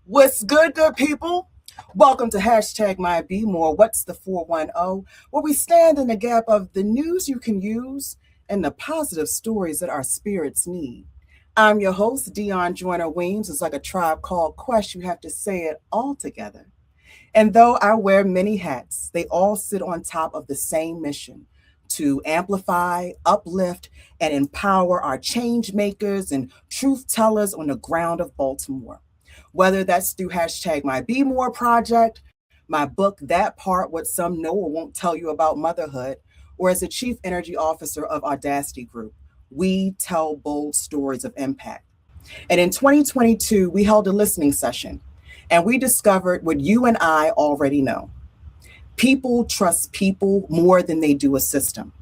What's good people? Welcome to hashtag my Be More. What's the 410? Where we stand in the gap of the news you can use and the positive stories that our spirits need. I'm your host, Dion Joyner Weems. It's like a tribe called Quest. You have to say it all together. And though I wear many hats, they all sit on top of the same mission to amplify, uplift, and empower our change makers and truth tellers on the ground of Baltimore. Whether that's through hashtag my Be More project, my book, That Part What Some Know or Won't Tell You About Motherhood, or as the Chief Energy Officer of Audacity Group, we tell bold stories of impact. And in 2022, we held a listening session and we discovered what you and I already know. People trust people more than they do a system.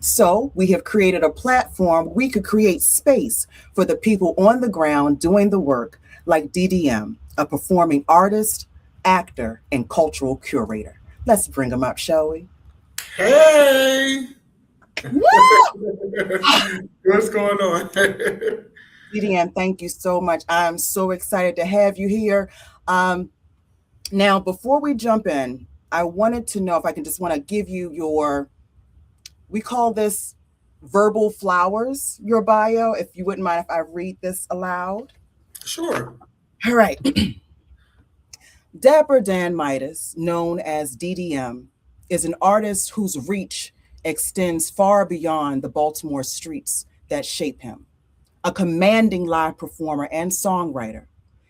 So we have created a platform where we could create space for the people on the ground doing the work, like DDM, a performing artist, actor, and cultural curator. Let's bring them up, shall we? Hey! Woo! What's going on? DDM, thank you so much. I'm so excited to have you here. Now, before we jump in, I wanted to know if I can just want to give you we call this verbal flowers, your bio, if you wouldn't mind if I read this aloud. Sure. All right. Dapper Dan Midas, known as DDM, is an artist whose reach extends far beyond the Baltimore streets that shape him. A commanding live performer and songwriter,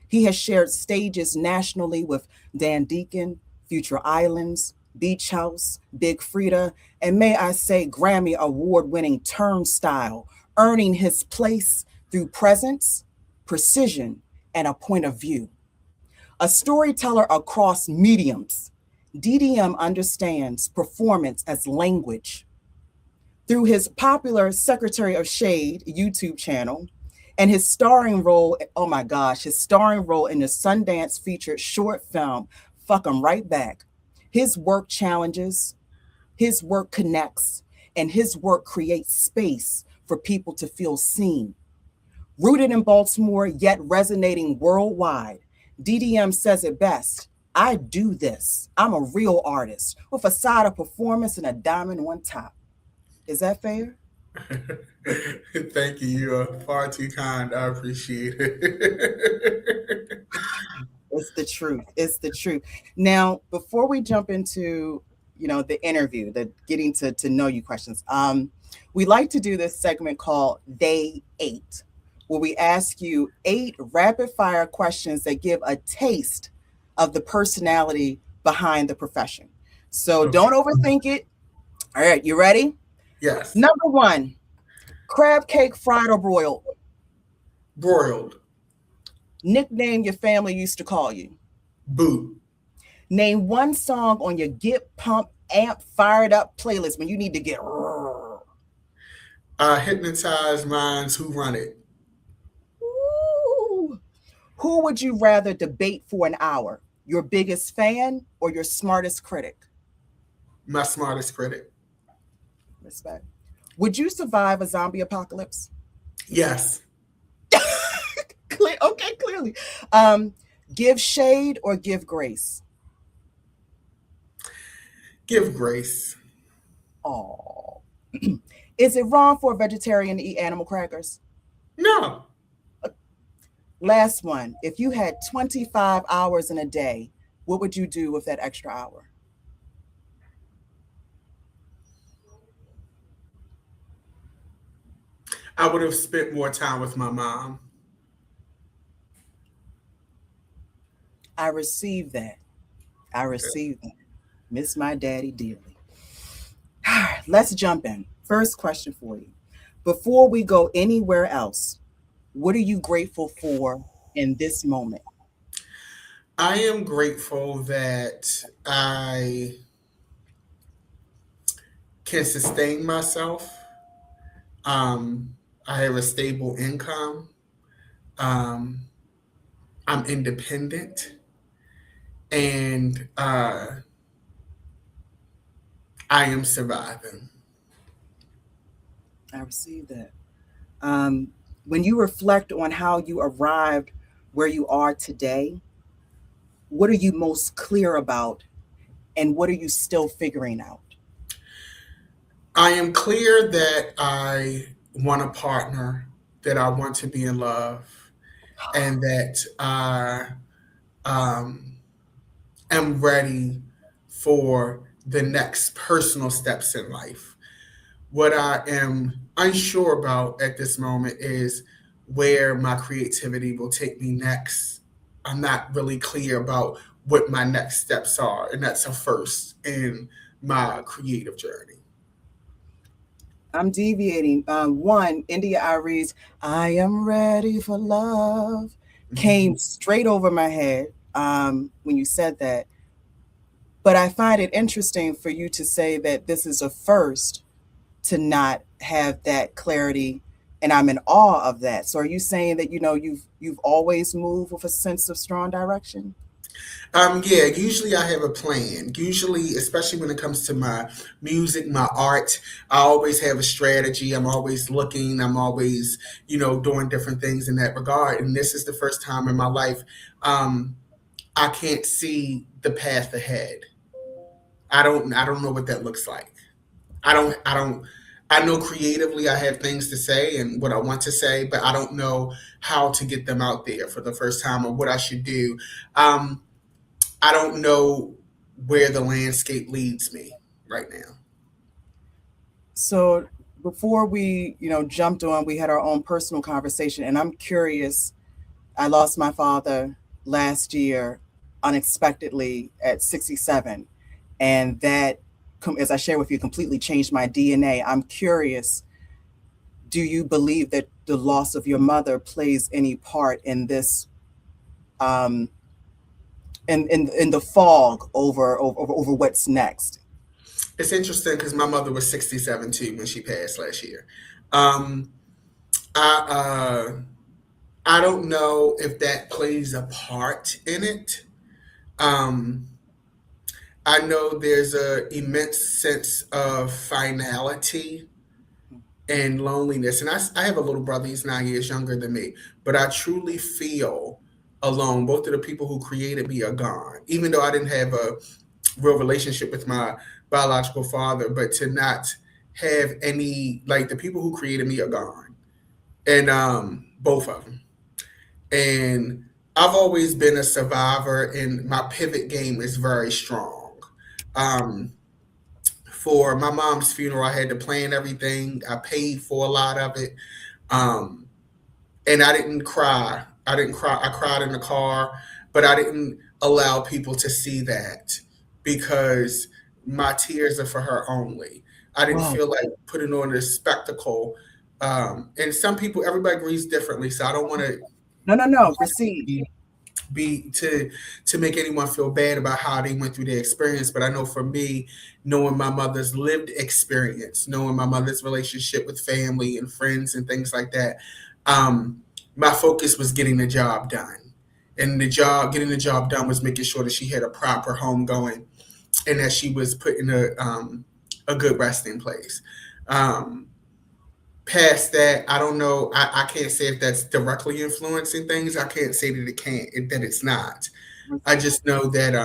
he has shared stages nationally with Dan Deacon, Future Islands, Beach House, Big Frida, and may I say Grammy award-winning Turnstile, earning his place through presence, precision, and a point of view. A storyteller across mediums, DDM understands performance as language. Through his popular Secretary of Shade YouTube channel and his starring role, oh my gosh, his starring role in the Sundance featured short film, Fuck 'em Right Back. His work challenges, his work connects, and his work creates space for people to feel seen. Rooted in Baltimore, yet resonating worldwide, DDM says it best. I do this. I'm a real artist with a side of performance and a diamond on top. Is that fair? Thank you. You are far too kind. I appreciate it. It's the truth. It's the truth. Now, before we jump into, the interview, the getting to know you questions, we like to do this segment called They Eight, where we ask you 8 rapid fire questions that give a taste of the personality behind the profession. So Okay. don't overthink it. All right, you ready? Yes. Number 1, crab cake, fried or broiled? Broiled. Nickname your family used to call you. Boot. Name one song on your get pump amp fired up playlist when you need to get. Hypnotize minds who run it. Ooh. Who would you rather debate for an hour? Your biggest fan or your smartest critic? My smartest critic. Respect. Would you survive a zombie apocalypse? Yes. Okay, clearly. Give shade or give grace? Give grace. Oh. Is it wrong for a vegetarian to eat animal crackers? No. Last one. If you had 25 hours in a day, what would you do with that extra hour? I would have spent more time with my mom. I received that. I received that. Miss my daddy dearly. Let's jump in. First question for you. Before we go anywhere else, what are you grateful for in this moment? I am grateful that I can sustain myself. I have a stable income. Um, I'm independent, and I am surviving. I received that. When you reflect on how you arrived where you are today, What are you most clear about, and what are you still figuring out? I am clear that I want a partner, that I want to be in love, and that I um, am ready for the next personal steps in life. What I am unsure about at this moment is where my creativity will take me next. I'm not really clear about what my next steps are, and that's a first in my creative journey. I'm deviating. One, India Ari's I Am Ready for Love came Mhm. straight over my head when you said that. But I find it interesting for you to say that this is a first to not have that clarity. And I'm in awe of that. So are you saying that, you've always moved with a sense of strong direction? Yeah, usually I have a plan. Usually, especially when it comes to my music, my art, I always have a strategy. I'm always looking, I'm always, doing different things in that regard. And this is the first time in my life um, I can't see the path ahead. I don't know what that looks like. I don't I know creatively I have things to say and what I want to say, but I don't know how to get them out there for the first time or what I should do. Um, I don't know where the landscape leads me right now. So before we, jumped on, we had our own personal conversation, and I'm curious. I lost my father last year unexpectedly at 67, and that, as I share with you, completely changed my DNA. I'm curious, do you believe that the loss of your mother plays any part in this, um, in the fog over what's next? It's interesting because my mother was 67 too when she passed last year. Um, I I don't know if that plays a part in it. Um, I know there's a immense sense of finality and loneliness. And I have a little brother, he's 9 years younger than me, but I truly feel alone. Both of the people who created me are gone, even though I didn't have a real relationship with my biological father, but to not have any, like the people who created me are gone. And both of them. And I've always been a survivor, and my pivot game is very strong. Um, for my mom's funeral, I had to plan everything. I paid for a lot of it. Um, and I didn't cry. I didn't cry. I cried in the car, but I didn't allow people to see that because my tears are for her only. I didn't Whoa. feel like putting on this spectacle. And some people, everybody grieves differently, so I don't want to No, no, no. Receive. be to make anyone feel bad about how they went through their experience. But I know for me, knowing my mother's lived experience, knowing my mother's relationship with family and friends and things like that, um, my focus was getting the job done. And getting the job done was making sure that she had a proper home going and that she was put in a good resting place. Um, Past that, I don't know. I can't say if that's directly influencing things. I can't say that it can't, that it's not. I just know that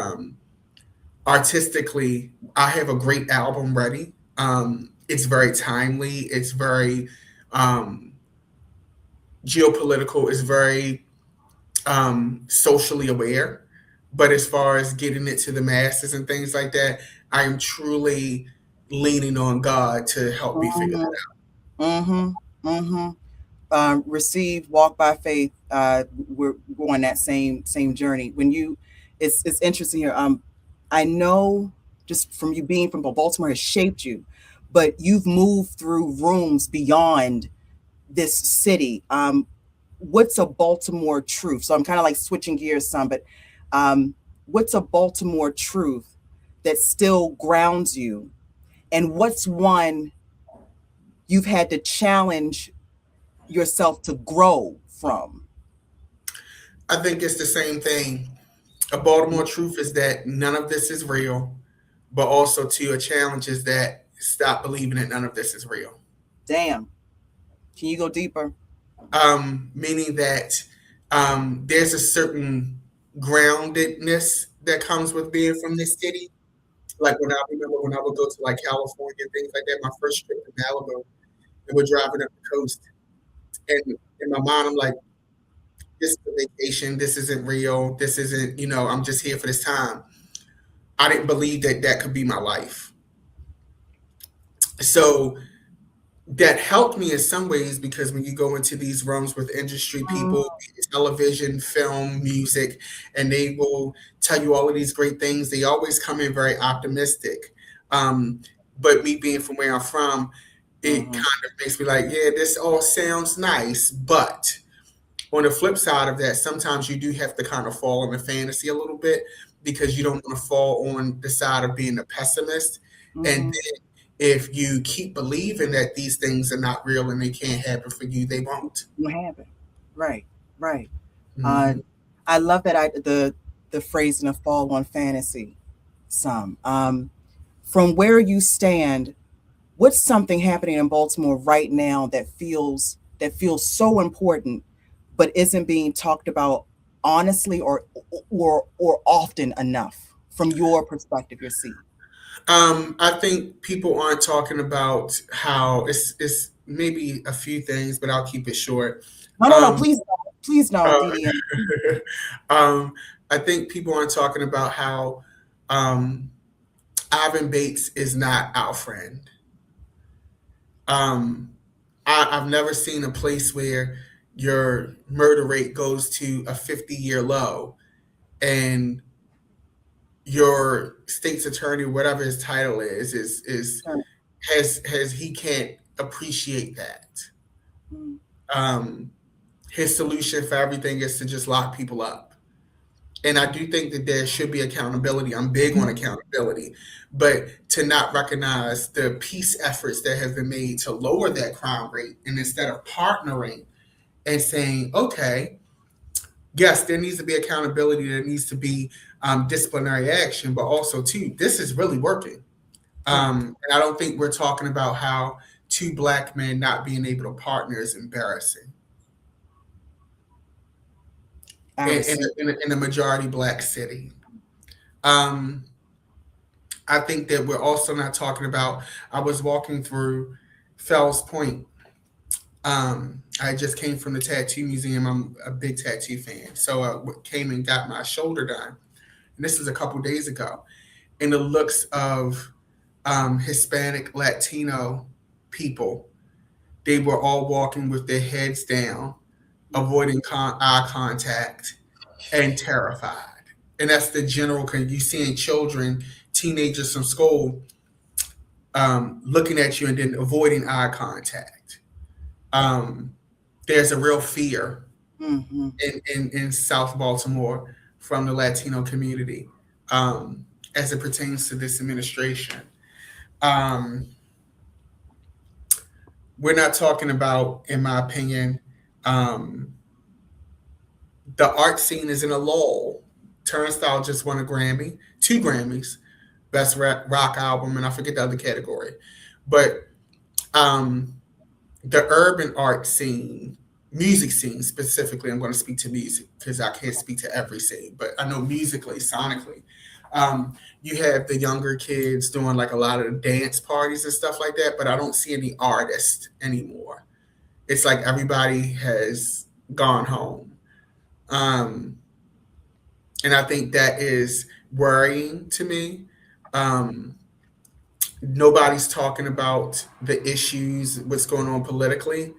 artistically, I have a great album ready. It's very timely. It's very um, geopolitical. It's very socially aware. But as far as getting it to the masses and things like that, I am truly leaning on God to help me figure that out. Mm-hmm. Mm-hmm. Receive, walk by faith. We're on that same journey. It's interesting here. I know just from you being from Baltimore has shaped you, but you've moved through rooms beyond this city. What's a Baltimore truth? So I'm kind of like switching gears some, but um, what's a Baltimore truth that still grounds you, and what's one you've had to challenge yourself to grow from? I think it's the same thing. A Baltimore truth is that none of this is real, but also to a challenge is that stop believing that none of this is real. Damn. Can you go deeper? Meaning that there's a certain groundedness that comes with being from this city. Like when I remember when I would go to like California and things like that, my first trip to Malibu, and we're driving up the coast, and in my mind I'm like, this is a vacation, this isn't real, this isn't, I'm just here for this time. I didn't believe that that could be my life. So that helped me in some ways because when you go into these rooms with industry Mm, people, television, film, music, and they will tell you all of these great things, they always come in very optimistic. Um, but me being from where I'm from, it mhm. kind of makes me like, yeah, this all sounds nice. But on the flip side of that, sometimes you do have to kind of fall in the fantasy a little bit because you don't want to fall on the side of being a pessimist. And Mhm. then if you keep believing that these things are not real and they can't happen for you, they won't. You have it. Right. Right. Uh, Hmm. I love that the phrase in a fall on fantasy some. From where you stand, what's something happening in Baltimore right now that feels so important but isn't being talked about honestly or often enough from your perspective, your seat? I think people aren't talking about how it's maybe a few things, but I'll keep it short. No, no, no, Um, please don't. Please don't, uh, DDM. um, I think people aren't talking about how um, Ivan Bates is not our friend. Um, I've never seen a place where your murder rate goes to a 50-year low and your state's attorney, whatever his title is has he can't appreciate that. Mm, Um, his solution for everything is to just lock people up. And I do think that there should be accountability. I'm big on accountability, but to not recognize the peace efforts that have been made to lower that crime rate, and instead of partnering and saying, okay, yes, there needs to be accountability, there needs to be disciplinary action, but also too, this is really working. right. And I don't think we're talking about how two black men not being able to partner is embarrassing I receive. in a majority black city. Um, I think that we're also not talking about. I was walking through Fells Point. I just came from the tattoo museum. I'm a big tattoo fan, so I came and got my shoulder done. And this was a couple days ago. And the looks of Hispanic, Latino people, they were all walking with their heads down, Mhm. avoiding eye contact, and terrified. And that's the general. You seeing children, teenagers from school looking at you and then avoiding eye contact. Um, there's a real fear Mhm. in South Baltimore from the Latino community um, as it pertains to this administration. Um, we're not talking about, in my opinion, um, the art scene is in a lull. Turnstile just won a Grammy, two Grammys, best rock album, and I forget the other category. But um, the urban art scene, music scene specifically, I'm going to speak to music because I can't speak to every scene, but I know musically, sonically, um, you have the younger kids doing like a lot of the dance parties and stuff like that, but I don't see any artists anymore. It's like everybody has gone home. Um, and I think that is worrying to me. Um, Nobody's talking about the issues, what's going on politically,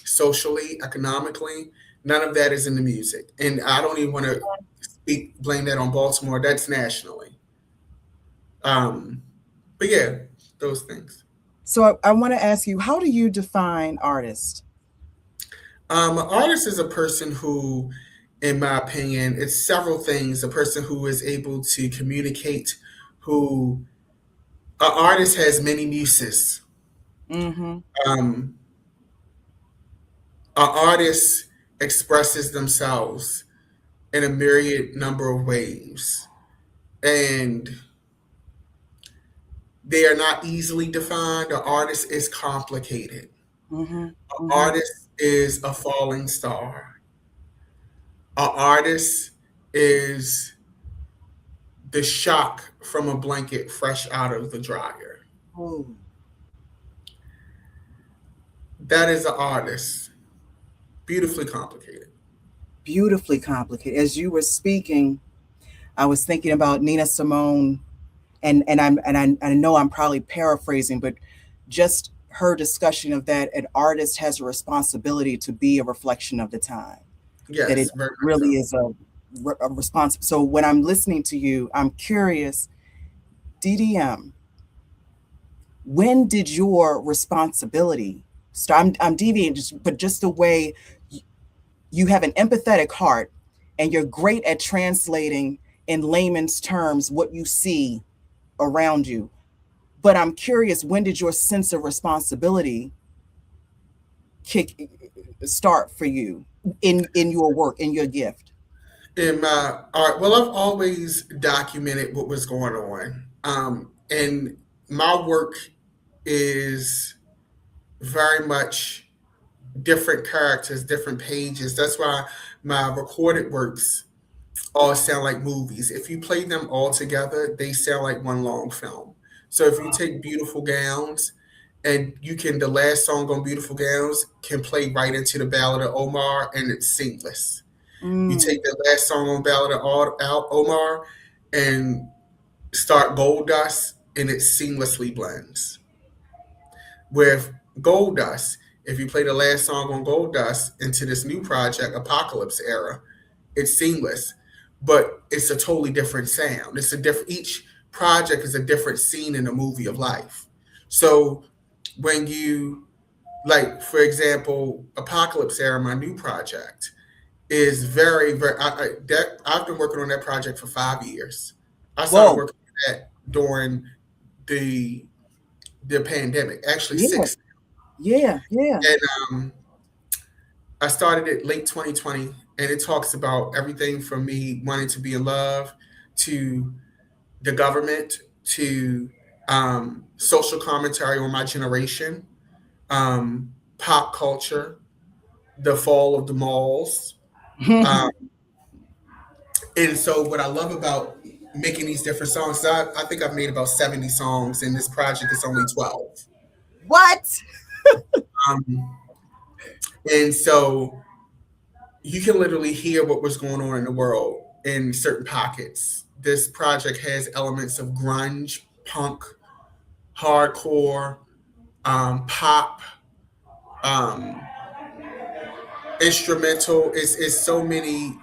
socially, economically. None of that is in the music, and I don't even want to blame that on Baltimore. That's nationally. Um, but yeah, those things. So I want to ask you, how do you define artist? An artist is a person who, in my opinion, it's several things. A person who is able to communicate, who an artist has many muses. Mm-hmm. Um, an artist expresses themselves in a myriad number of ways, and they are not easily defined. An artist is complicated. Mm-hmm. An Mm-hmm. artist is a falling star. An artist is the shock from a blanket fresh out of the dryer. Oh, That is an artist. Beautifully complicated. beautifully complicated. As you were speaking, I was thinking about Nina Simone, and I know I'm probably paraphrasing, but just her discussion of that an artist has a responsibility to be a reflection of the time. That it Yes, very much really so. is a response. So when I'm listening to you, I'm curious, DDM, when did your responsibility start? I'm deviating, but just the way you have an empathetic heart and you're great at translating in layman's terms what you see around you. But I'm curious, when did your sense of responsibility kick start for you in your work, in your gift? In my art, well, I've always documented what was going on. And my work is very much different characters, different pages. That's why my recorded works all sound like movies. If you play them all together, they sound like one long film. So if you take Beautiful Gowns and you can, the last song on Beautiful Gowns can play right into the Ballad of Omar and it's seamless. You Mm, take the last song on Ballad of Omar and start Gold Dust and it seamlessly blends. With Gold Dust, if you play the last song on Gold Dust into this new project, Apocalypse Era, it's seamless, but it's a totally different sound. It's a different, each project is a different scene in a movie of life. So when you, like, for example, Apocalypse Era, my new project, is very, I've been working on that project for 5 years. I started whoa, working on that during the the pandemic, actually yeah, six. yeah, yeah. And I started it late 2020, and it talks about everything from me wanting to be in love to the government to social commentary on my generation, pop culture, the fall of the malls. Um, and so, what I love about making these different songs, I think I've made about 70 songs, and this project is only 12. What? Um, and so, you can literally hear what was going on in the world in certain pockets. This project has elements of grunge, punk, hardcore, pop, um, instrumental. It's so many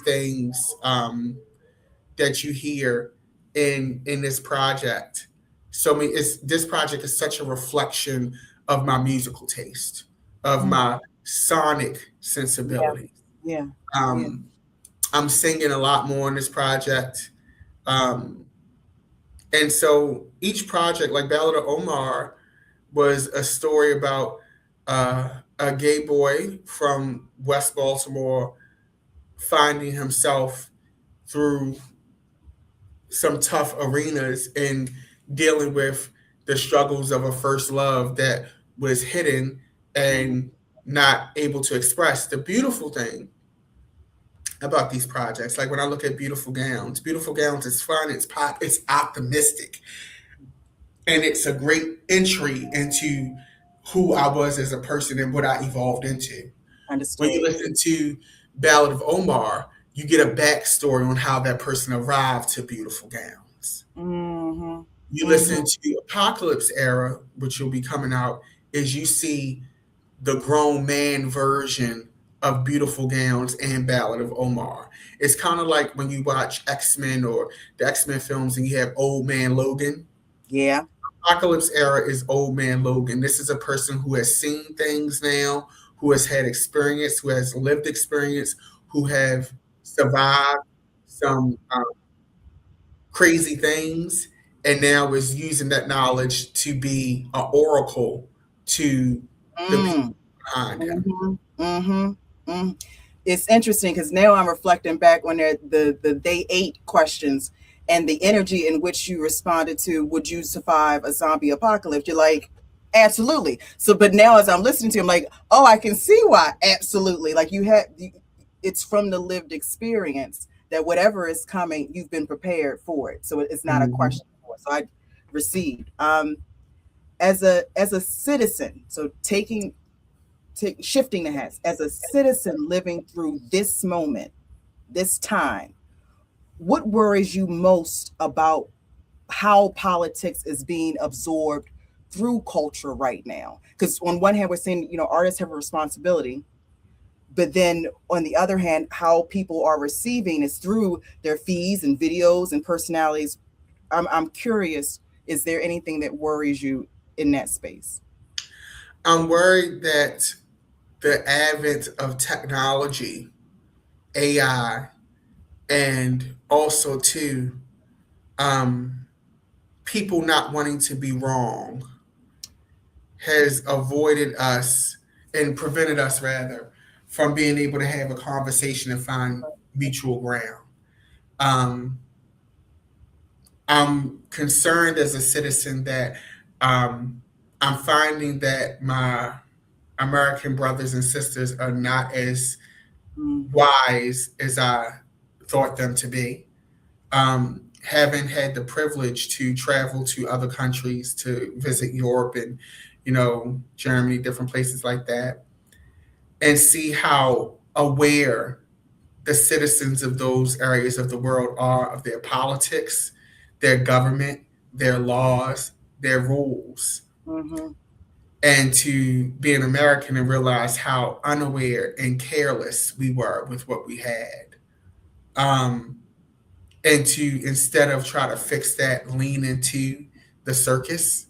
things that you hear in this project. So many. It's this project is such a reflection of my musical taste, of Mm, my sonic yeah, sensibility. yeah, yeah. Um, I'm singing a lot more on this project. Um, and so each project, like Ballad of Omar, was a story about a gay boy from West Baltimore finding himself through some tough arenas and dealing with the struggles of a first love that was hidden Mm, and not able to express. The beautiful thing about these projects, like when I look at Beautiful Gowns is fun, it's pop, it's optimistic, and it's a great entry into who I was as a person and what I evolved into. When you understood. listen to Ballad of Omar, you get a backstory on how that person arrived to Beautiful Gowns. Mm-hmm. You Mm-hmm. listen to Apocalypse Era, which will be coming out, is you see the grown man version of Beautiful Gowns and Ballad of Omar. It's kind of like when you watch X-Men or the X-Men films and you have Old Man Logan. Yeah. Apocalypse Era is Old Man Logan. This is a person who has seen things now, who has had experience, who has lived experience, who have survived some crazy things, and now is using that knowledge to be an oracle to the people Mm. behind him. Mm-hmm. Mm-hmm. Mm. It's interesting because now I'm reflecting back when the day 8 questions and the energy in which you responded to would you survive a zombie apocalypse? You're like, absolutely. So, but now as I'm listening to you, I'm like, oh, I can see why. Absolutely. Like it's from the lived experience, that whatever is coming, you've been prepared for it. So it's not a Mhm. question for it. So I received. As a citizen, so shifting the hats, as a citizen living through this moment, this time, what worries you most about how politics is being absorbed through culture right now? Because on one hand, we're saying, artists have a responsibility, but then on the other hand, how people are receiving is through their feeds and videos and personalities. I'm curious, is there anything that worries you in that space? I'm worried that the advent of technology, AI, and also too, um, people not wanting to be wrong has avoided us and prevented us rather from being able to have a conversation and find mutual ground. Um, I'm concerned as a citizen that um, I'm finding that my American brothers and sisters are not as Mm, wise as I thought them to be. Having had the privilege to travel to other countries to visit Europe and, Germany, different places like that, and see how aware the citizens of those areas of the world are of their politics, their government, their laws, their rules, mm-hmm. and to be an American and realize how unaware and careless we were with what we had. Um, and to instead of try to fix that, lean into the circus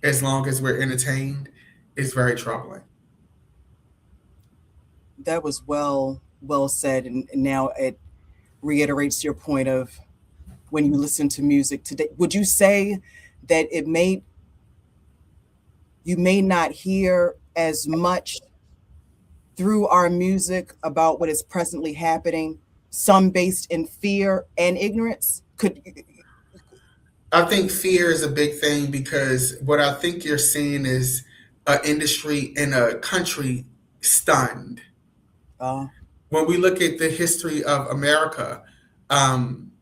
as long as we're entertained is very troubling. That was well said, and now it reiterates your point of when you listen to music today. Would you say that you may not hear as much through our music about what is presently happening, some based in fear and ignorance? Could I think fear is a big thing because what I think you're seeing is an industry and a country stunned. uh, When we look at the history of America, um,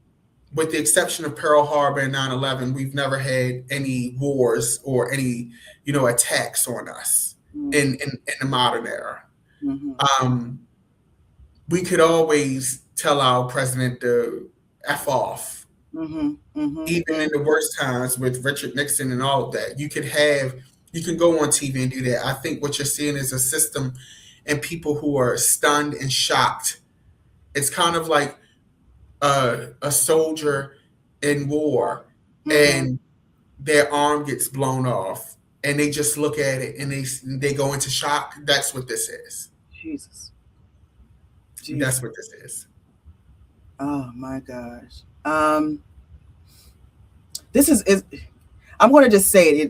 with the exception of Pearl Harbor and 9/11, we've never had any wars or any, attacks on us mm, in the modern era. mm-hmm, Um, we could always tell our president to F off, mm-hmm, mm-hmm, even mm, in the worst times with Richard Nixon and all of that. You can go on TV and do that. I think what you're seeing is a system and people who are stunned and shocked. It's kind of like a soldier in war mm-hmm. and their arm gets blown off and they just look at it and they go into shock. That's what this is. Jesus, That's Jesus. what this is. Oh my gosh. This is I'm going to just say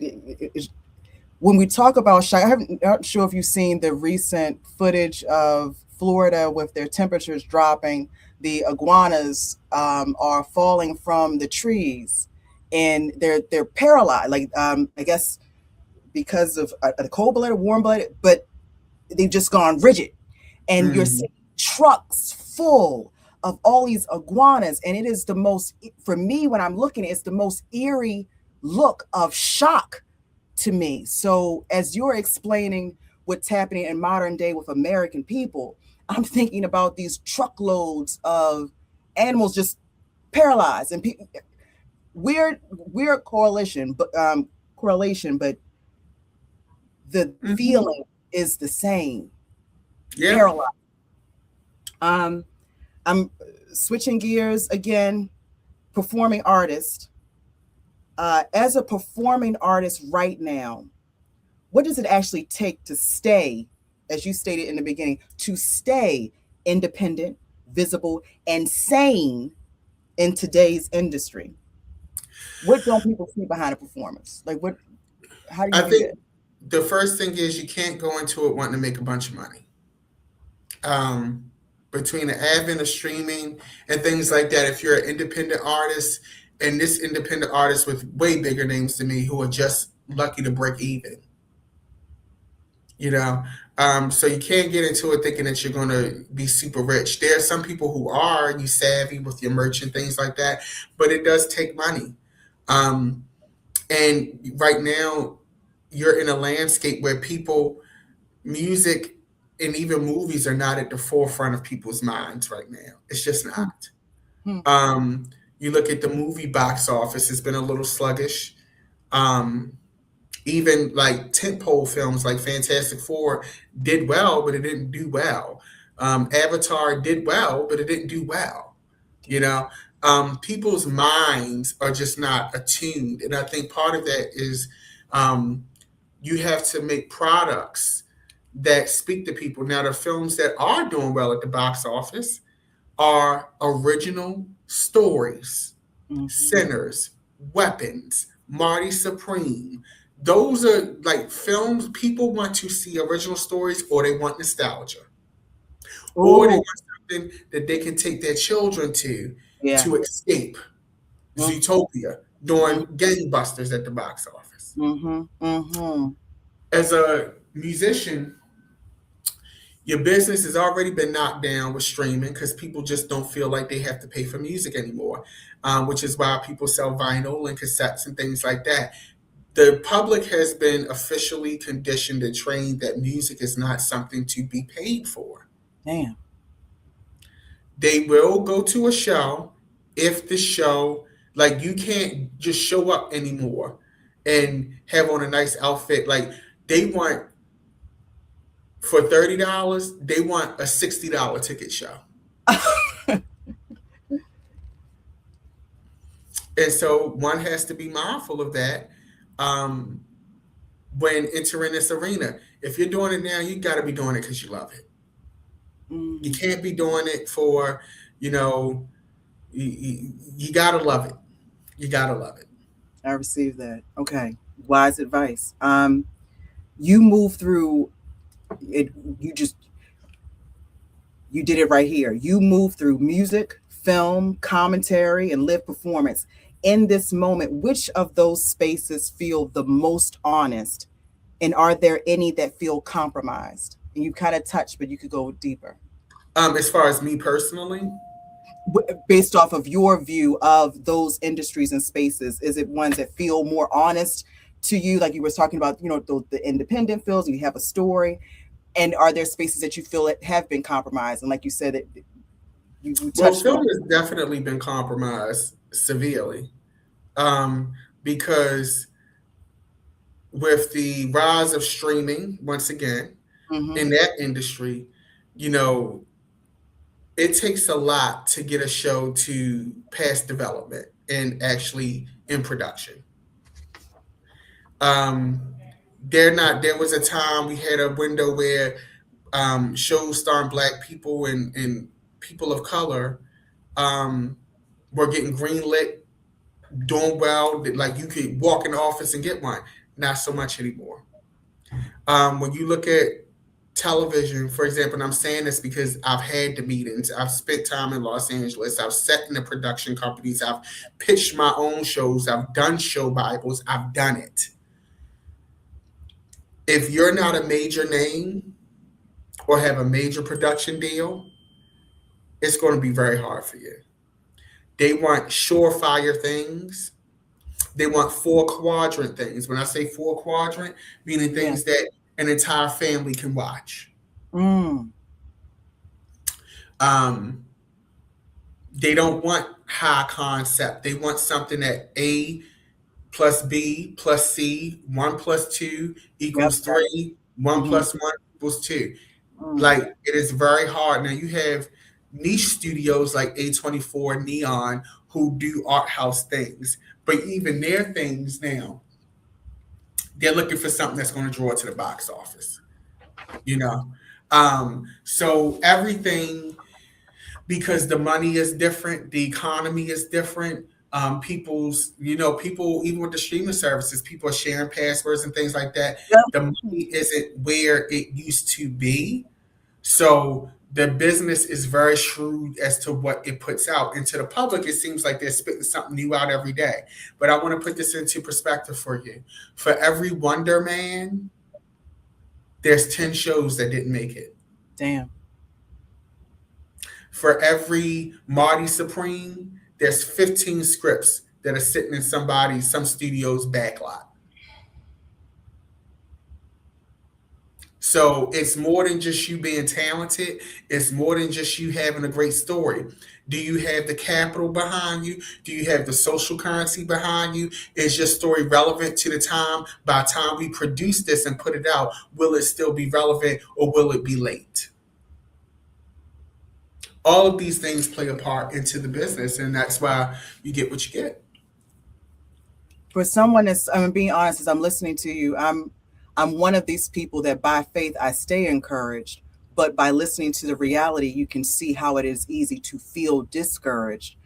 when we talk about shock, not sure if you've seen the recent footage of Florida with their temperatures dropping. The iguanas are falling from the trees, and they're paralyzed. Like I guess because of a cold blooded, warm blooded, but they've just gone rigid. And you're Mhm. seeing trucks full of all these iguanas, and it is the most, for me when I'm looking, it's the most eerie look of shock to me. So as you're explaining what's happening in modern day with American people, I'm thinking about these truckloads of animals just paralyzed, and weird correlation, but the Mhm. feeling is the same, Yeah. paralyzed. Um, I'm switching gears again. Performing artist. As a performing artist right now, what does it actually take to stay, as you stated in the beginning, to stay independent, visible, and sane in today's industry? What don't people see behind a performance? Like what? How do I you do that? think the first thing is you can't go into it wanting to make a bunch of money. Um, Between the advent of streaming and things like that, if you're an independent artist, and this independent artist with way bigger names than me who are just lucky to break even, you know. So you can't get into it thinking that you're going to be super rich. There are some people who are you savvy with your merch and things like that, but it does take money. Um, and right now, you're in a landscape where people, music, and even movies are not at the forefront of people's minds right now. It's just Hmm. not. Hmm. You look at the movie box office; it's been a little sluggish. Um, Even like tentpole films like Fantastic Four did well, but it didn't do well. Avatar did well, but it didn't do well. You Dang. know, people's minds are just not attuned, and I think part of that is um, you have to make products that speak to people. Now, the films that are doing well at the box office are original stories. Hmm. Sinners, Weapons, Marty Supreme. Those are like films people want to see original stories, or they want nostalgia, or they Oh, want something that they can take their children yeah. to escape Zootopia doing gangbusters at the box office. Mm-hmm. Mm-hmm. As a musician, your business has already been knocked down with streaming because people just don't feel like they have to pay for music anymore, which is why people sell vinyl and cassettes and things like that. The public has been officially conditioned and trained that music is not something to be paid for. Damn. They will go to a show if the show, like, you can't just show up anymore and have on a nice outfit. Like, they want, for $30, they want a $60 ticket show. And so one has to be mindful of that um, when entering this arena. If you're doing it now, you got to be doing it because you love it. You Mm, can't be doing it for, you know, you got to love it. You got to love it. I received that. Okay. Wise advice. You move through it. You just you did it right here. You move through music, film, commentary, and live performance. In this moment, which of those spaces feel the most honest? And are there any that feel compromised? And you kind of touched, but you could go deeper. As far as me personally, Based off of your view of those industries and spaces, is it ones that feel more honest to you, like you were talking about, the independent films, and you have a story, and are there spaces that you feel that have been compromised, and like you said, that you well, touched on film has definitely been compromised severely um, because with the rise of streaming, once again, it. Hmm. in that industry, you know, it takes a lot to get a show to pass development and actually in production. Um, they're not. There was a time we had a window where shows starring Black people and people of color um, were getting greenlit, doing well. Like you could walk in the office and get one. Not so much anymore. When you look at television, for example, and I'm saying this because I've had the meetings, I've spent time in Los Angeles, I've sat in the production companies, I've pitched my own shows, I've done show Bibles, I've done it. If you're not a major name or have a major production deal, it's going to be very hard for you. They want surefire things. They want four quadrant things. When I say four quadrant, meaning Yeah. things that an entire family can watch. Mm. Um, they don't want high concept. They want something that A plus B plus C, 1 plus 2 Yep. equals 3, one Mm-hmm. plus 1 equals 2. Mm. Like it is very hard. Now you have niche studios like A24 Neon who do art house things, but even their things now, they're looking for something that's going to draw to the box office, you know? So everything, because the money is different, the economy is different. People, even with the streaming services, people are sharing passwords and things like that. The money isn't where it used to be. So the business is very shrewd as to what it puts out. And to the public, it seems like they're spitting something new out every day. But I want to put this into perspective for you. For every Wonder Man, there's 10 shows that didn't make it. Damn. For every Marty Supreme, there's 15 scripts that are sitting in some studio's backlot. So it's more than just you being talented. It's more than just you having a great story. Do you have the capital behind you? Do you have the social currency behind you? Is your story relevant to the time? By the time we produce this and put it out, will it still be relevant or will it be late? All of these things play a part into the business, and that's why you get what you get. For someone that's, I'm being honest, as I'm listening to you, I'm one of these people that by faith I stay encouraged, but by listening to the reality, you can see how it is easy to feel discouraged.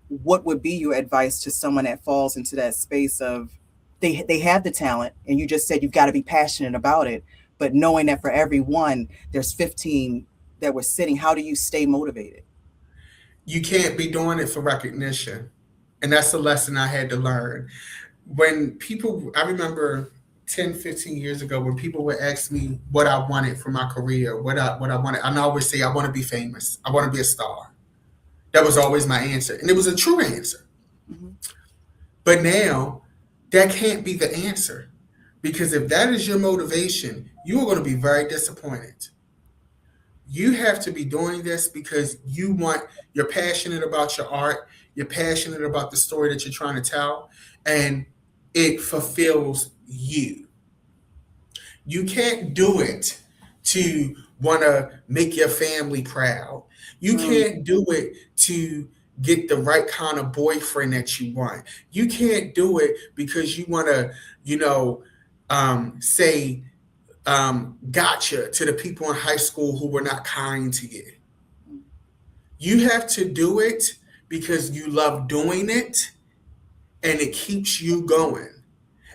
What would be your advice to someone that falls into that space of they have the talent, and you just said you've got to be passionate about it, but knowing that for every one, there's 15 that were sitting, how do you stay motivated? You can't be doing it for recognition. And that's a lesson I had to learn. When people, I remember 10, 15 years ago, when people would ask me what I wanted for my career, what I wanted, and I always say, I want to be famous. I want to be a star. That was always my answer. And it was a true answer. Mm-hmm. But now, that can't be the answer. Because if that is your motivation, you are going to be very disappointed. You have to be doing this because you're passionate about your art, you're passionate about the story that you're trying to tell, and it fulfills you. You can't do it to want to make your family proud. You can't do it to get the right kind of boyfriend that you want. You can't do it because you want to, say gotcha to the people in high school who were not kind to you. You have to do it because you love doing it and it keeps you going.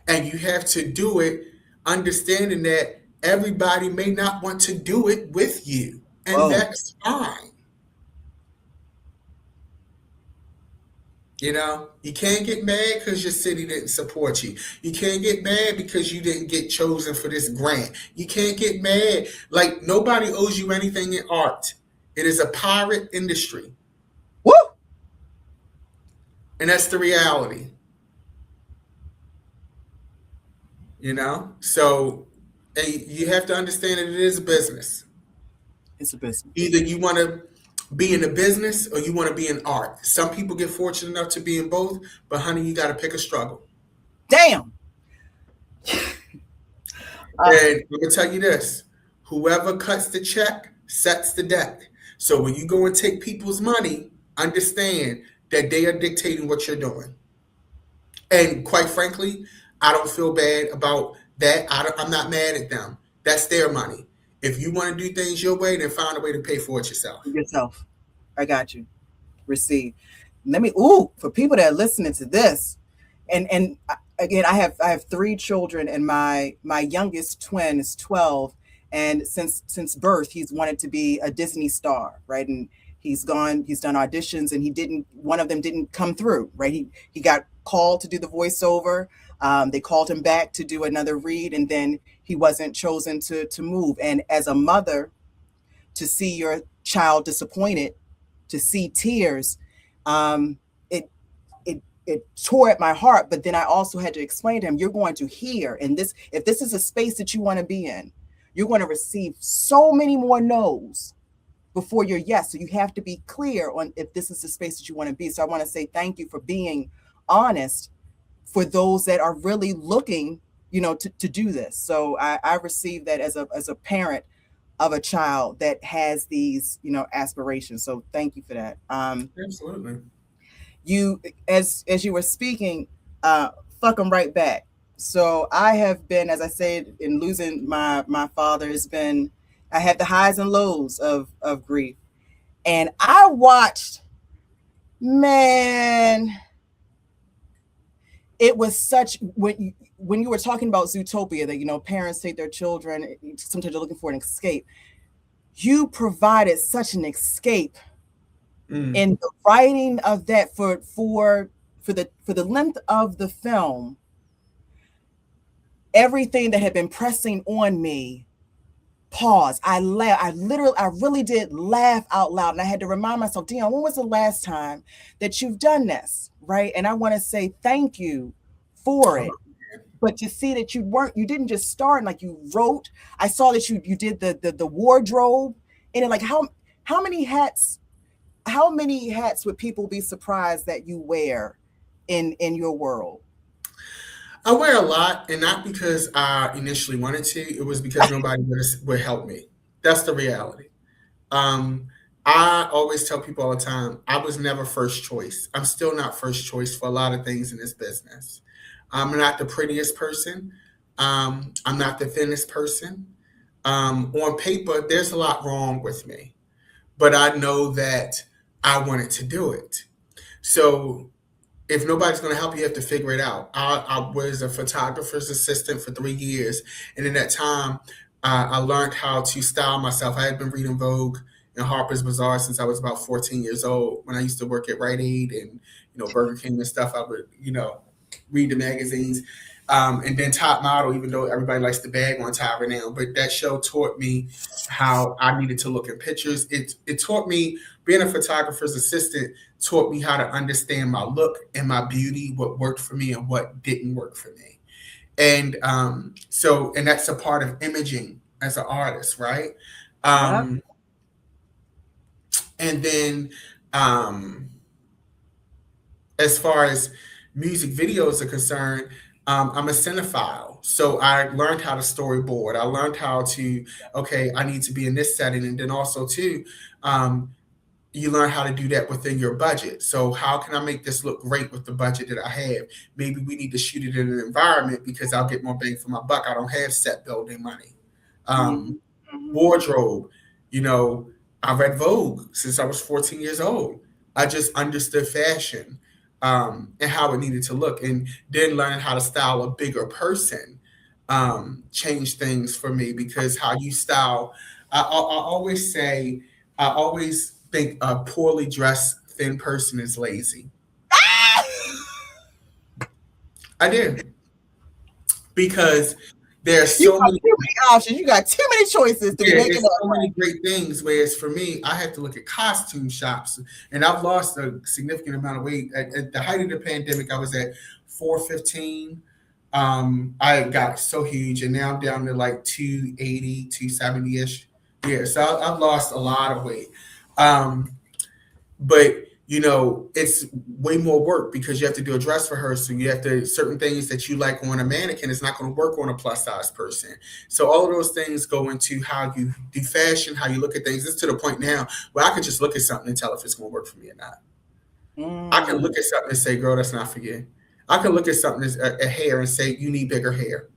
And you have to do it understanding that everybody may not want to do it with you. And Whoa. that's fine. You can't get mad because your city didn't support you. You can't get mad because you didn't get chosen for this grant. You can't get mad. Like, nobody owes you anything in art. It is a pirate industry. Woo! And that's the reality. So you have to understand that it is a business. It's a business. Either you want to be in the business or you want to be in art. Some people get fortunate enough to be in both, but honey, you got to pick a struggle. Damn. And I'm gonna tell you this: whoever cuts the check sets the deck. So when you go and take people's money, understand that they are dictating what you're doing. And quite frankly, I don't feel bad about that. I'm not mad at them. That's their money. If you want to do things your way, then find a way to pay for it yourself. Yourself. I got you. Receive. For people that are listening to this, and again, I have 3 children, and my youngest twin is 12, and since birth, he's wanted to be a Disney star, right? And he's done auditions, and one of them didn't come through, right? He got called to do the voiceover. They called him back to do another read, and then he wasn't chosen to move. And as a mother, to see your child disappointed, to see tears, it tore at my heart. But then I also had to explain to him, you're going to hear, and if this is a space that you want to be in, you're going to receive so many more no's before your yes. So you have to be clear on if this is the space that you want to be. So I want to say thank you for being honest for those that are really looking, to do this. So I received that as a parent of a child that has these, aspirations. So thank you for that. Absolutely. You, as you were speaking, fuck them right back. So I have been, as I said, in losing my father, I had the highs and lows of grief. And I watched, man, it was such, when you were talking about Zootopia, that, parents take their children, sometimes they're looking for an escape. You provided such an escape in the writing of that for the length of the film. Everything that had been pressing on me pause. I laugh. I really did laugh out loud. And I had to remind myself, Dion, when was the last time that you've done this? Right. And I want to say thank you for Oh, it. But to see that you didn't just start, like you wrote. I saw that you did the wardrobe. And then like how many hats would people be surprised that you wear in your world? I wear a lot, and not because I initially wanted to. It was because nobody would help me. That's the reality. Um, I always tell people all the time, I was never first choice. I'm still not first choice for a lot of things in this business. I'm not the prettiest person. I'm not the thinnest person. On paper, there's a lot wrong with me, but I know that I wanted to do it. So if nobody's going to help you, you have to figure it out. I was a photographer's assistant for 3 years, and in that time, I learned how to style myself. I had been reading Vogue and Harper's Bazaar since I was about 14 years old. When I used to work at Rite Aid and Burger King and stuff, I would read the magazines. And then Top Model, even though everybody likes to bag on Tyra now, but that show taught me how I needed to look at pictures. It taught me, being a photographer's assistant taught me how to understand my look and my beauty, what worked for me and what didn't work for me. And and that's a part of imaging as an artist, right? Yep. Um, and then um, as far as music videos are concerned, I'm a cinephile. So I learned how to storyboard. I learned how to, okay, I need to be in this setting. And then also, too, um, you learn how to do that within your budget. So how can I make this look great with the budget that I have? Maybe we need to shoot it in an environment because I'll get more bang for my buck. I don't have set building money. Mm-hmm. Um, Mm-hmm. Wardrobe, you know, I read Vogue since I was 14 years old. I just understood fashion and how it needed to look. And then learning how to style a bigger person changed things for me because how you style, I always say, I always think a poorly dressed thin person is lazy. I do because there are You so got many. too many options. You got too many choices to be Yeah, making it's up. so many great things. Whereas for me, I have to look at costume shops, and I've lost a significant amount of weight. At the height of the pandemic, I was at 415. I got so huge, and now I'm down to like 280, 270 ish. Yeah, so I've lost a lot of weight. Um, but it's way more work because you have to do a dress rehearsal. You have to, certain things that you like on a mannequin is not going to work on a plus size person. So all of those things go into how you do fashion, how you look at things. It's to the point now where I can just look at something and tell if it's going to work for me or not. I can Mm. look at something and say, girl, that's not for you. I can look at something as a hair and say, you need bigger hair,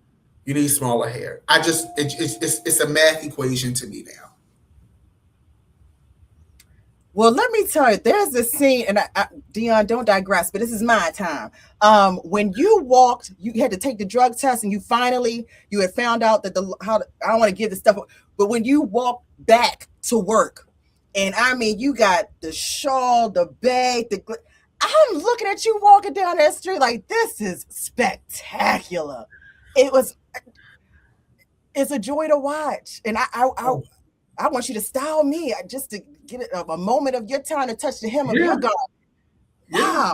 you need smaller hair. It's a math equation to me now. Well, let me tell you, there's this scene, and Dion, don't digress, but this is my time. When you walked, you had to take the drug test, and you had found out that I don't want to give this stuff, but when you walked back to work, and I mean, you got the shawl, the bag, I'm looking at you walking down that street like this is spectacular. It was, it's a joy to watch, and Oh, I want you to style me just to get a moment of your time to touch the hem of yeah, your garment. yeah,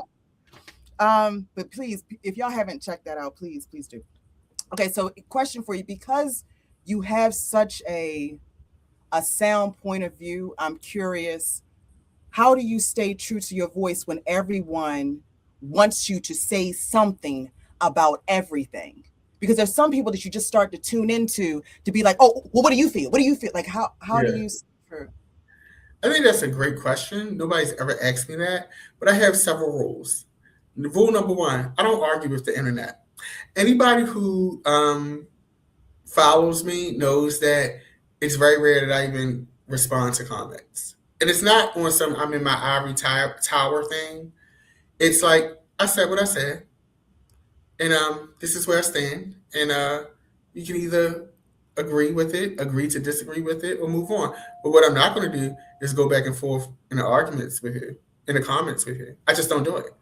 Wow. But please, if y'all haven't checked that out, please do. Okay, so question for you, because you have such a sound point of view, I'm curious, how do you stay true to your voice when everyone wants you to say something about everything? Because there's some people that you just start to tune into to be like, oh, well, what do you feel? What do you feel? Like how do yeah. you for I think that's a great question. Nobody's ever asked me that, but I have several rules. Rule number one: I don't argue with the internet. Anybody who follows me knows that it's very rare that I even respond to comments, and it's not on some I'm in my ivory tower thing. It's like I said what I said, and this is where I stand, and you can either agree with it, agree to disagree with it, or move on. But what I'm not going to do is go back and forth in the arguments with you, in the comments with you. I just don't do it.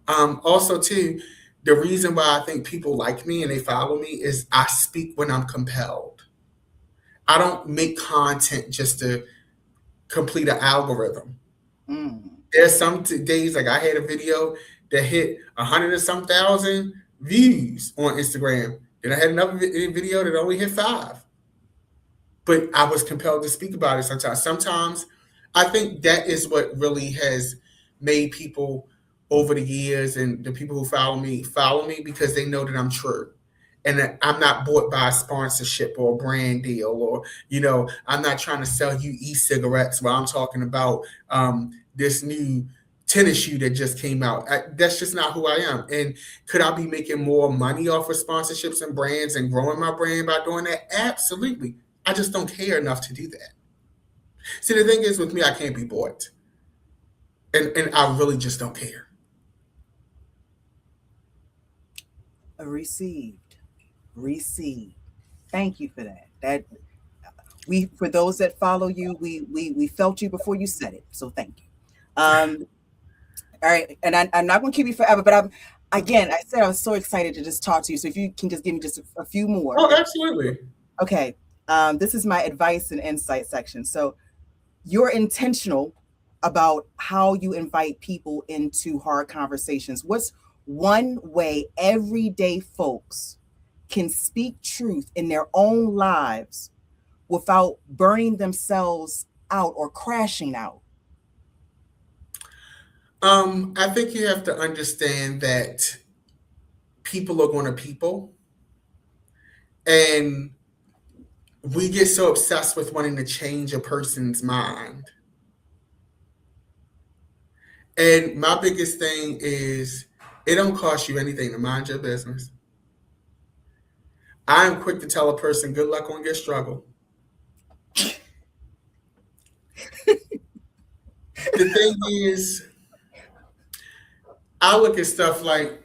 Also, too, the reason why I think people like me and they follow me is I speak when I'm compelled. I don't make content just to complete an algorithm. Mm. There's some days like I had a video that hit 100 and some thousand views on Instagram. Then I had another video that only hit five. But I was compelled to speak about it sometimes. Sometimes I think that is what really has made people over the years and the people who follow me because they know that I'm true and that I'm not bought by a sponsorship or a brand deal or I'm not trying to sell you e-cigarettes while I'm talking about this new tennis shoe that just came out. That's just not who I am. And could I be making more money off of sponsorships and brands and growing my brand by doing that? Absolutely. I just don't care enough to do that. See, the thing is with me, I can't be bought. And I really just don't care. Received. Received. Thank you for that. That we for those that follow you, we felt you before you said it. So thank you. All right, and I'm not going to keep you forever, but again, I said I was so excited to just talk to you. So if you can just give me just a few more. Oh, absolutely. Okay, this is my advice and insight section. So you're intentional about how you invite people into hard conversations. What's one way everyday folks can speak truth in their own lives without burning themselves out or crashing out? I think you have to understand that people are going to people, and we get so obsessed with wanting to change a person's mind. And my biggest thing is it don't cost you anything to mind your business. I am quick to tell a person good luck on your struggle. The thing is, I look at stuff like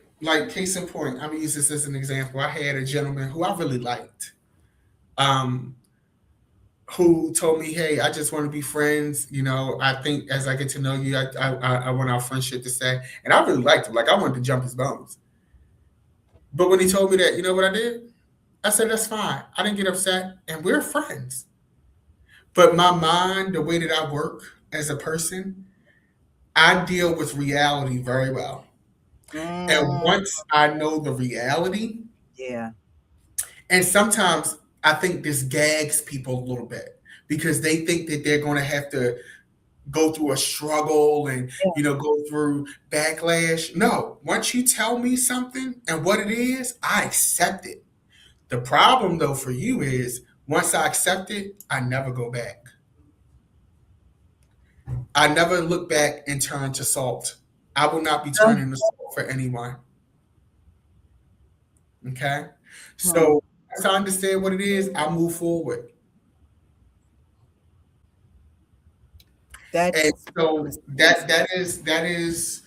case in point. I'm gonna use this as an example. I had a gentleman who I really liked, um, who told me, "Hey, I just want to be friends. I think as I get to know you, I want our friendship to stay." And I really liked him. Like I wanted to jump his bones. But when he told me that, you know what I did? I said, "That's fine." I didn't get upset, and we're friends. But my mind, the way that I work as a person, I deal with reality very well. And Mm, once I know the reality, yeah. and sometimes I think this gags people a little bit because they think that they're going to have to go through a struggle and go through backlash. No, once you tell me something and what it is, I accept it. The problem though for you is once I accept it, I never go back. I never look back and turn to salt. I will not be turning to salt for anyone. Okay? Hmm. So as I understand what it is, I move forward. And That's so that is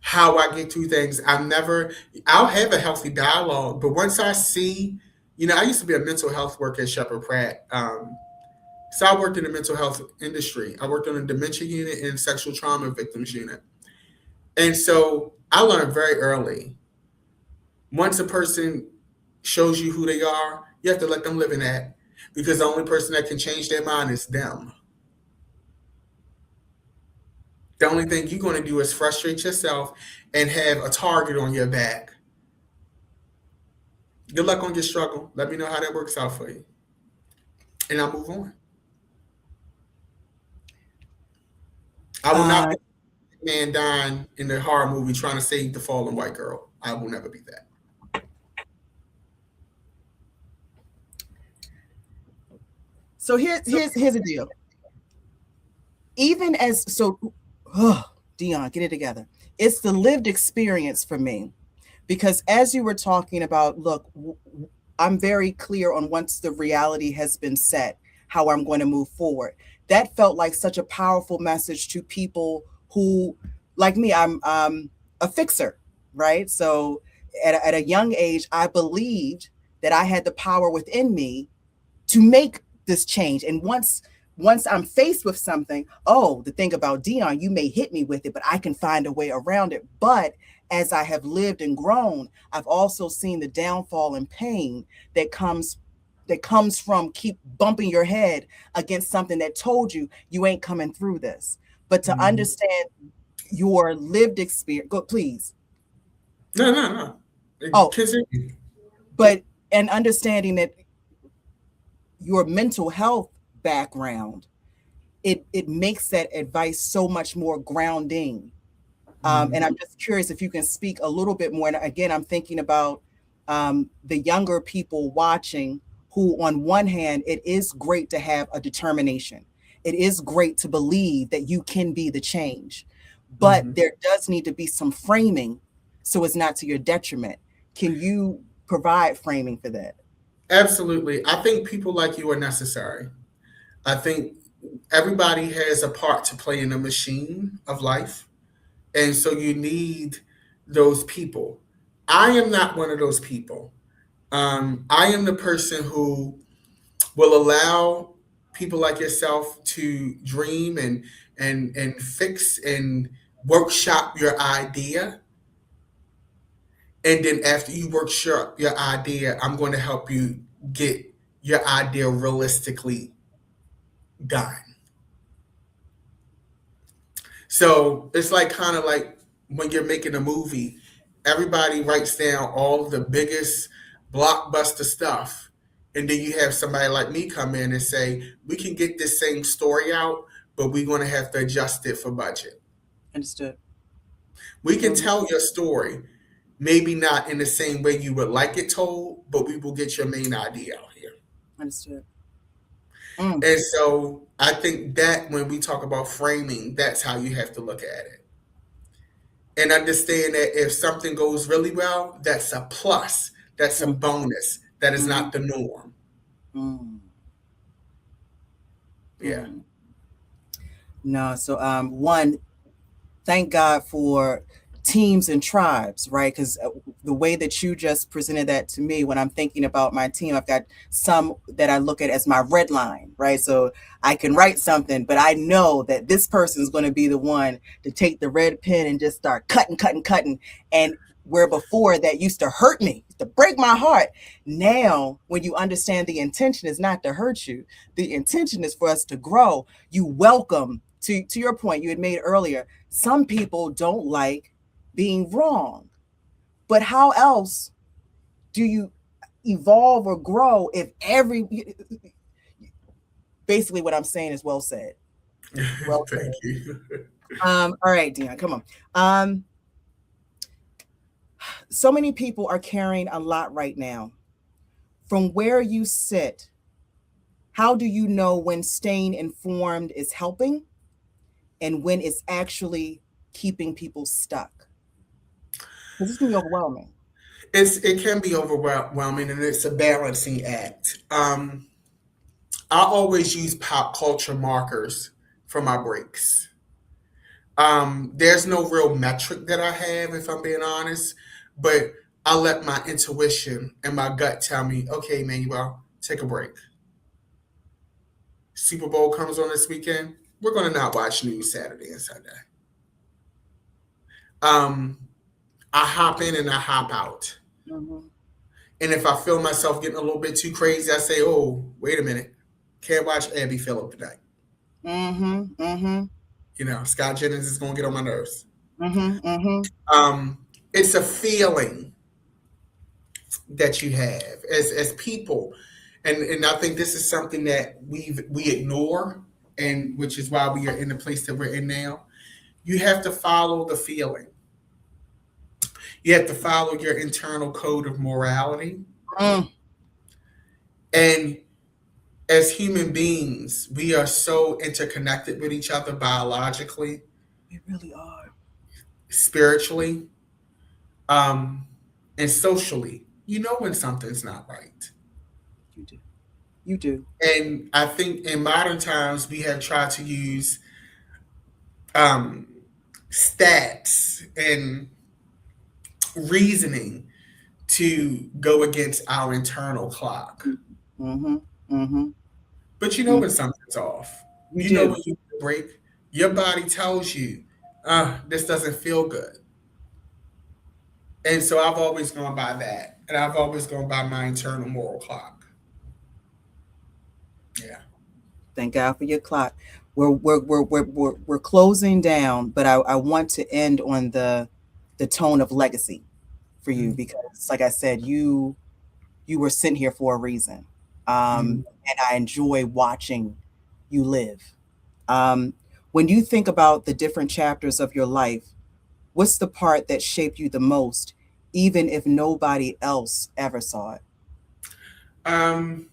how I get through things. I'll have a healthy dialogue, but once I see, I used to be a mental health worker at Shepherd Pratt. So I worked in the mental health industry. I worked on a dementia unit and sexual trauma victims unit. And so I learned very early, once a person shows you who they are, you have to let them live in that because the only person that can change their mind is them. The only thing you're going to do is frustrate yourself and have a target on your back. Good luck on your struggle. Let me know how that works out for you. And I'll move on. I will not uh, be a man dying in the horror movie trying to save the fallen white girl. I will never be that. so here's the deal. Even as so, oh, Dion, get it together. It's the lived experience for me because as you were talking about, look, I'm very clear on once the reality has been set, how I'm going to move forward. That felt like such a powerful message to people who, like me, I'm a fixer, right? So at a young age, I believed that I had the power within me to make this change. And once I'm faced with something, oh, the thing about Dion, you may hit me with it, but I can find a way around it. But as I have lived and grown, I've also seen the downfall and pain that comes that comes from keep bumping your head against something that told you you ain't coming through this. But to Mhm. understand your lived experience, go please. No, no, no. Oh, Continue. but and understanding that your mental health background, it makes that advice so much more grounding. And Mhm. I'm just curious if you can speak a little bit more. And again, I'm thinking about the younger people watching who, on one hand, it is great to have a determination. It is great to believe that you can be the change, but Mhm. there does need to be some framing so it's not to your detriment. Can you provide framing for that? Absolutely. I think people like you are necessary. I think everybody has a part to play in the machine of life. And so you need those people. I am not one of those people. I am the person who will allow people like yourself to dream and fix and workshop your idea. And then after you workshop your idea, I'm going to help you get your idea realistically done. So it's like kind of like when you're making a movie, everybody writes down all of the biggest blockbuster stuff. And then you have somebody like me come in and say, we can get this same story out, but we're going to have to adjust it for budget. Understood. We can Mm-hmm. tell your story, maybe not in the same way you would like it told, but we will get your main idea out here. Understood. Mm, And so I think that when we talk about framing, that's how you have to look at it. And understand that if something goes really well, that's a plus, that's a mm, bonus, that is mm, not the norm. mm, Yeah. mm. No, so one, thank God for teams and tribes, right? Because the way that you just presented that to me, when I'm thinking about my team, I've got some that I look at as my red line, right? So I can write something, but I know that this person is going to be the one to take the red pen and just start cutting, cutting, cutting. And where before that used to hurt me, to break my heart. Now, when you understand the intention is not to hurt you, the intention is for us to grow. You welcome, to your point you had made earlier, some people don't like being wrong. But how else do you evolve or grow if every basically what I'm saying is well said. Well Thank said. you. All right, Dion, come on. So many people are carrying a lot right now. From where you sit, how do you know when staying informed is helping and when it's actually keeping people stuck? Because this can be overwhelming. It can be overwhelming and it's a balancing act. I always use pop culture markers for my breaks. There's no real metric that I have, if I'm being honest, but I let my intuition and my gut tell me, okay, Manuel, take a break. Super Bowl comes on this weekend. We're going to not watch news Saturday and Sunday. Um, I hop in and I hop out. Mm-hmm. And if I feel myself getting a little bit too crazy, I say, oh, wait a minute. Can't watch Abby Phillip tonight. Mm-hmm. Mm-hmm. Scott Jennings is going to get on my nerves. Mm-hmm. Mm-hmm. Um, it's a feeling that you have as people. And I think this is something that we ignore, and which is why we are in the place that we're in now. You have to follow the feeling. You have to follow your internal code of morality. Mm. And as human beings, we are so interconnected with each other biologically, We really are. spiritually, um, and socially. You know when something's not right. You do. You do. And I think in modern times, we have tried to use um, stats and reasoning to go against our internal clock. Mm-hmm. Mm-hmm. But you know Mm. when something's off. You You know do. when you break, your body tells you, this doesn't feel good. And so I've always gone by that. And I've always gone by my internal moral clock. Yeah. Thank God for your clock. We're closing down, but I want to end on the tone of legacy for you, Mm, because like I said, you were sent here for a reason. mm. And I enjoy watching you live. Um, when you think about the different chapters of your life, what's the part that shaped you the most, even if nobody else ever saw it? Um,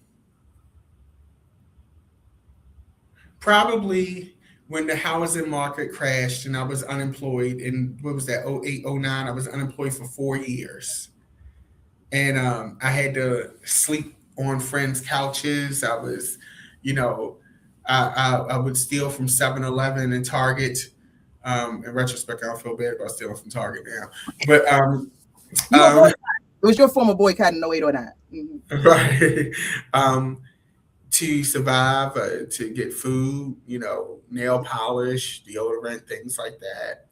Probably when the housing market crashed and I was unemployed in, what was that, 08, 09, I was unemployed for 4 years. And I had to sleep on friends' couches. I was, you know, I would steal from 7-Eleven and Target. In retrospect, I don't feel bad about stealing from Target now. But You were um, boycott. It was your former boycott in 08 or 09. Mm-hmm. right. To survive, to get food, nail polish, deodorant, things like that.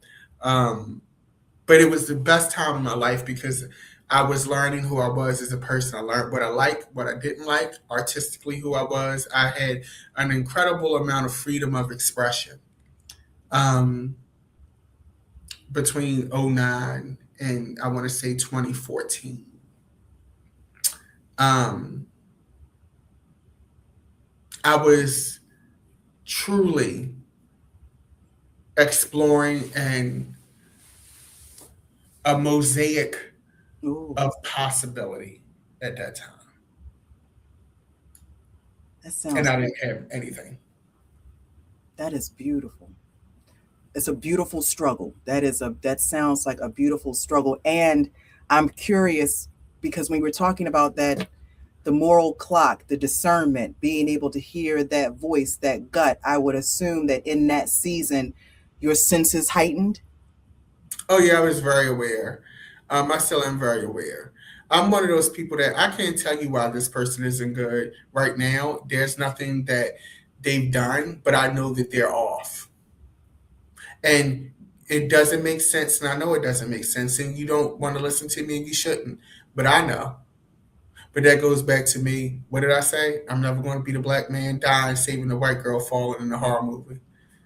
But it was the best time of my life because I was learning who I was as a person. I learned what I liked, what I didn't like, artistically who I was. I had an incredible amount of freedom of expression um, between '09 and I want to say 2014. Um, I was truly exploring a mosaic Ooh, of possibility at that time, that and sounds I beautiful. didn't have anything. That is beautiful. It's a beautiful struggle. That sounds like a beautiful struggle. And I'm curious because when we're talking about that, the moral clock, the discernment, being able to hear that voice, that gut, I would assume that in that season, your senses heightened. Oh yeah, I was very aware. I still am very aware. I'm one of those people that I can't tell you why this person isn't good right now. There's nothing that they've done, but I know that they're off. And it doesn't make sense, and I know it doesn't make sense, and you don't want to listen to me, and you shouldn't. But I know. But that goes back to me. What did I say? I'm never going to be the black man dying, saving the white girl falling in the horror movie.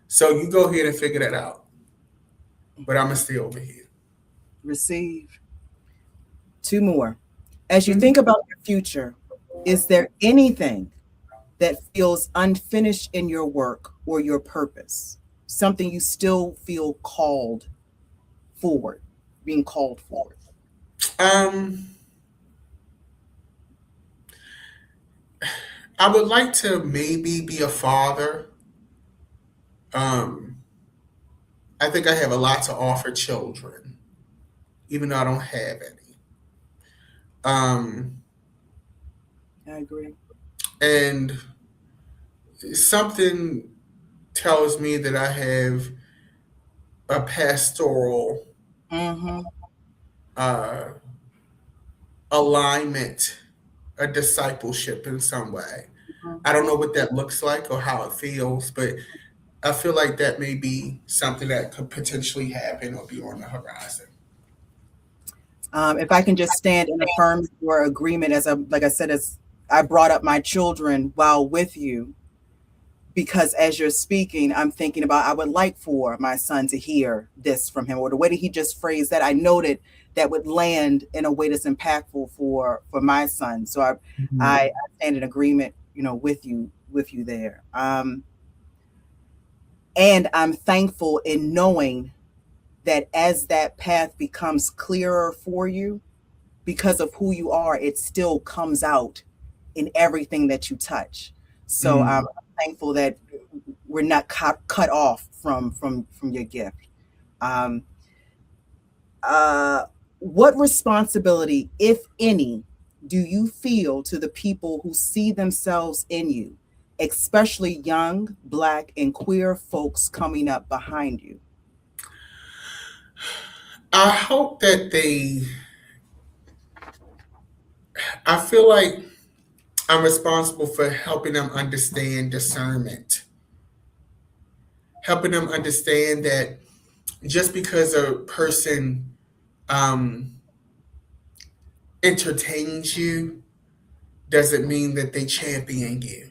So you go ahead and figure that out. But I'm going to stay over here. Receive. Two more. As you Mhm. think about your future, is there anything that feels unfinished in your work or your purpose? Something you still feel called forward, being called forward? Um, I would like to maybe be a father. Um, I think I have a lot to offer children, even though I don't have any. Um, I agree. and something tells me that I have a pastoral Mm-hmm. uh, alignment, a discipleship in some way. I don't know what that looks like or how it feels, but I feel like that may be something that could potentially happen or be on the horizon. If I can just stand and affirm your agreement, like I said, as I brought up my children while with you, because as you're speaking, I'm thinking about I would like for my son to hear this from him, or the way that he just phrased that. I noted that would land in a way that's impactful for my son. So I stand in agreement, with you there. And I'm thankful in knowing that as that path becomes clearer for you, because of who you are, it still comes out in everything that you touch. So Mm. I'm thankful that we're not cut off from your gift. Um, uh, what responsibility, if any, do you feel to the people who see themselves in you, especially young, Black, and queer folks coming up behind you? I hope that I feel like I'm responsible for helping them understand discernment, helping them understand that just because a person um, entertains you doesn't mean that they champion you.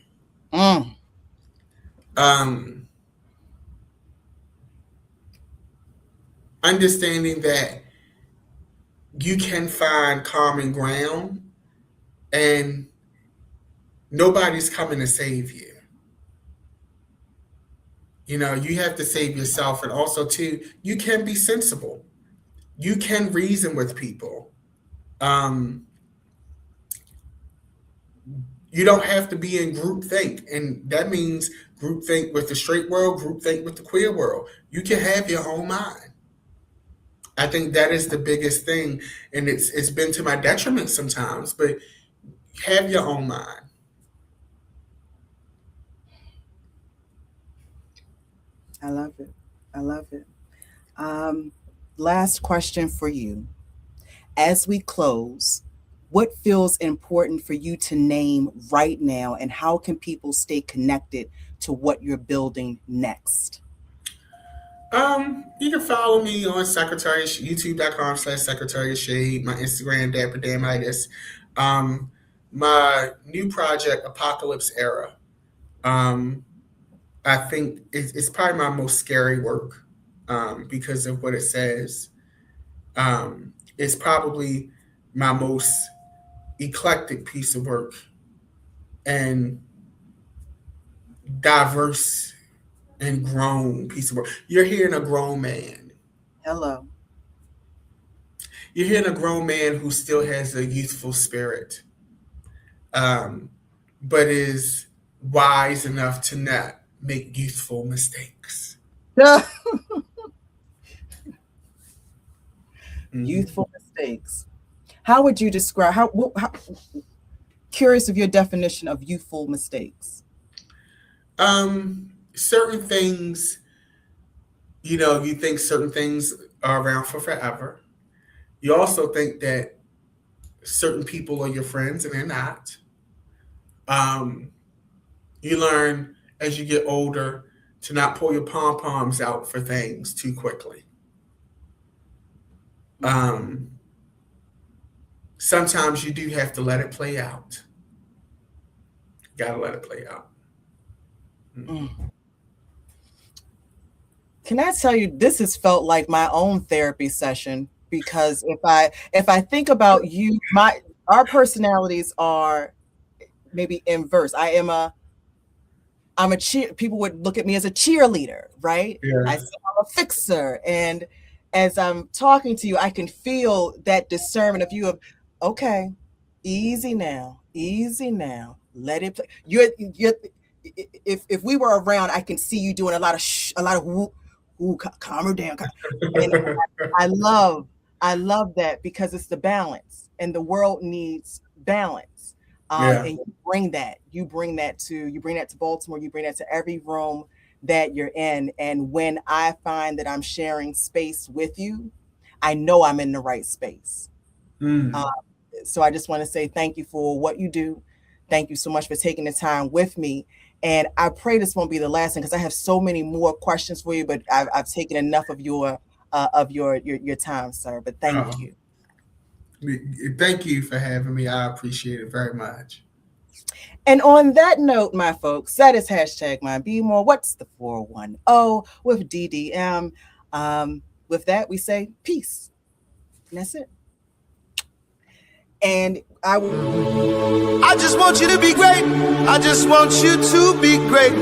Mm. Um, Understanding that you can find common ground and nobody's coming to save you. You know, you have to save yourself. And also, too, you can be sensible. You can reason with people. Um, you don't have to be in group think. And that means group think with the straight world, group think with the queer world. You can have your own mind. I think that is the biggest thing. And it's been to my detriment sometimes, but have your own mind. I love it. I love it. Um, Last question for you. As we close, what feels important for you to name right now, and how can people stay connected to what you're building next? You can follow me on Secretary YouTube.com/Secretary of Shade, my Instagram, Dapper Damitis. Um, my new project, Apocalypse Era. Um, I think it's probably my most scary work because of what it says. It's probably my most eclectic piece of work and diverse and grown piece of work. You're hearing a grown man. Hello. You're hearing a grown man who still has a youthful spirit, um, but is wise enough to not make youthful mistakes. Mhm. Youthful mistakes. How would you describe how curious of your definition of youthful mistakes? Certain things, you know, you think certain things are around for forever. You also think that certain people are your friends and they're not. Um, you learn as you get older to not pull your pom poms out for things too quickly. Mm. Um, Sometimes you do have to let it play out. You gotta let it play out. Mm. Can I tell you, this has felt like my own therapy session, because if I think about you, my our personalities are maybe inverse. I'm a cheer. People would look at me as a cheerleader, right? I Yeah. say I'm a fixer, and as I'm talking to you, I can feel that discernment of you of, okay, easy now, let it play. You're. If we were around, I can see you doing a lot of a lot of whoop, ooh, calm her down, and I love I love that, because it's the balance, and the world needs balance. Yeah. And you bring that to Baltimore, you bring that to every room that you're in. And when I find that I'm sharing space with you, I know I'm in the right space. Uh, Mm. so I just want to say thank you for what you do. Thank you so much for taking the time with me. And I pray this won't be the last one, because I have so many more questions for you, but I've taken enough of your time, sir. But thank Oh, you. thank you for having me. I appreciate it very much. And on that note, my folks, that is hashtag mind be more. What's the 410 with DDM? With that, we say peace. And that's it. And I will. I just want you to be great. I just want you to be great.